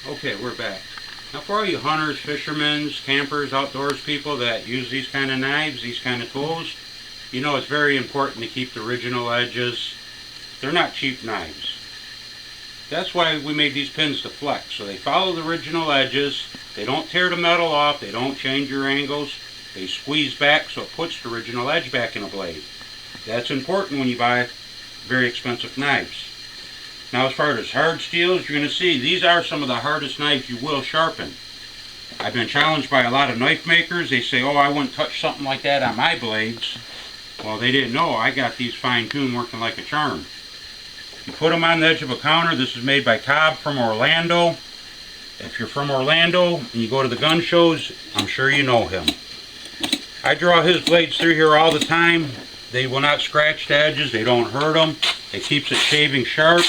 Okay, we're back. Now for all you hunters, fishermen, campers, outdoors people that use these kind of knives, these kind of tools, you know it's very important to keep the original edges. They're not cheap knives. That's why we made these pins to flex, so they follow the original edges. They don't tear the metal off, they don't change your angles. They squeeze back so it puts the original edge back in a blade. That's important when you buy very expensive knives. Now as far as hard steels, you're going to see these are some of the hardest knives you will sharpen. I've been challenged by a lot of knife makers. They say, oh, I wouldn't touch something like that on my blades. Well, they didn't know I got these fine-tuned working like a charm. You put them on the edge of a counter. This is made by Cobb from Orlando. If you're from Orlando and you go to the gun shows, I'm sure you know him. I draw his blades through here all the time. They will not scratch the edges. They don't hurt them. It keeps it shaving sharp.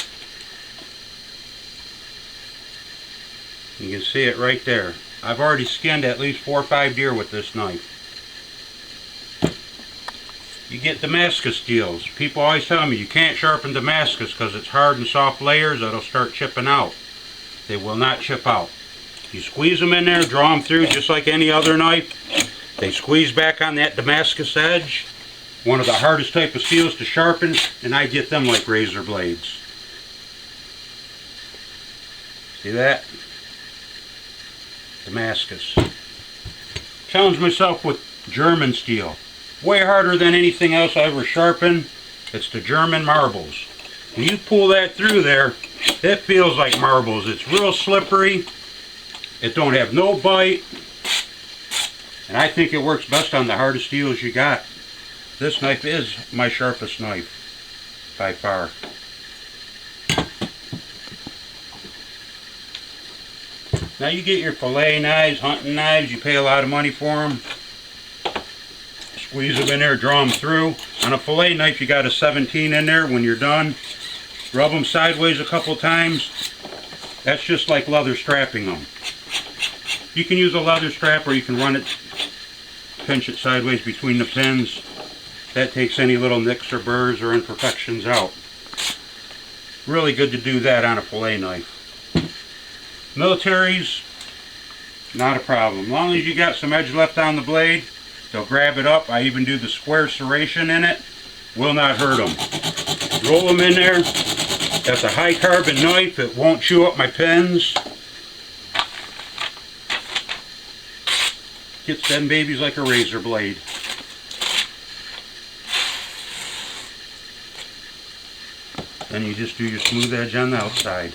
You can see it right there. I've already skinned at least 4 or 5 deer with this knife. You get Damascus steels. People always tell me you can't sharpen Damascus because it's hard and soft layers that'll start chipping out. They will not chip out. You squeeze them in there, draw them through just like any other knife. They squeeze back on that Damascus edge. One of the hardest type of steels to sharpen, and I get them like razor blades. See that? Damascus. Challenge myself with German steel. Way harder than anything else I ever sharpened. It's the German marbles. When you pull that through there, it feels like marbles. It's real slippery. It don't have no bite. And I think it works best on the hardest steels you got. This knife is my sharpest knife, by far. Now you get your fillet knives, hunting knives, you pay a lot of money for them. Squeeze them in there, draw them through. On a fillet knife you got a 17 in there when you're done. Rub them sideways a couple times. That's just like leather strapping them. You can use a leather strap or you can run it, pinch it sideways between the pins. That takes any little nicks or burrs or imperfections out. Really good to do that on a fillet knife. Militaries, not a problem. As long as you got some edge left on the blade, they'll grab it up. I even do the square serration in it. Will not hurt them. Roll them in there. That's a high carbon knife. It won't chew up my pins. Gets them babies like a razor blade. Then you just do your smooth edge on the outside.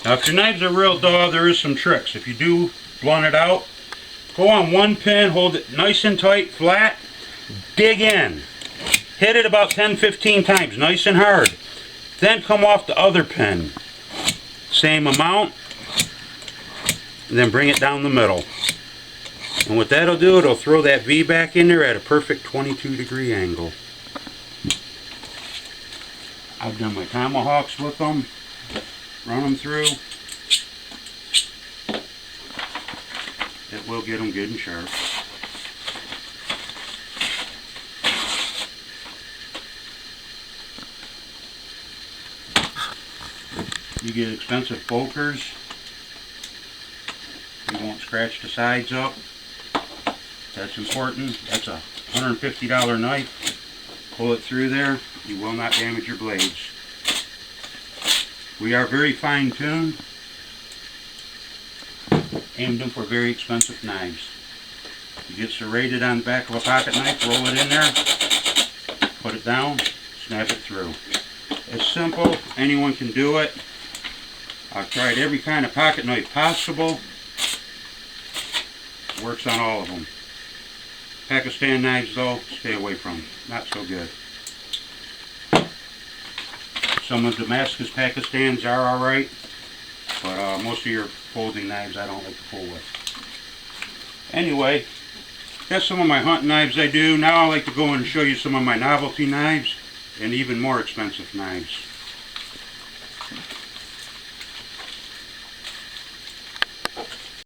Now if your knives are real dull, there is some tricks. If you do blunt it out, go on one pin, hold it nice and tight, flat, dig in. Hit it about 10-15 times, nice and hard. Then come off the other pin. Same amount, and then bring it down the middle. And what that'll do, it'll throw that V back in there at a perfect 22-degree angle. I've done my tomahawks with them. Run them through. It will get them good and sharp. You get expensive pokers. You won't scratch the sides up. That's important. That's a $150 knife. Pull it through there. You will not damage your blades. We are very fine-tuned. Aimed them for very expensive knives. You get serrated on the back of a pocket knife, roll it in there, put it down, snap it through. It's simple. Anyone can do it. I've tried every kind of pocket knife possible. Works on all of them. Pakistan knives though, stay away from. Not so good. Some of Damascus Pakistans are alright, but most of your folding knives I don't like to fool with. Anyway, that's some of my hunting knives I do. Now I like to go and show you some of my novelty knives and even more expensive knives.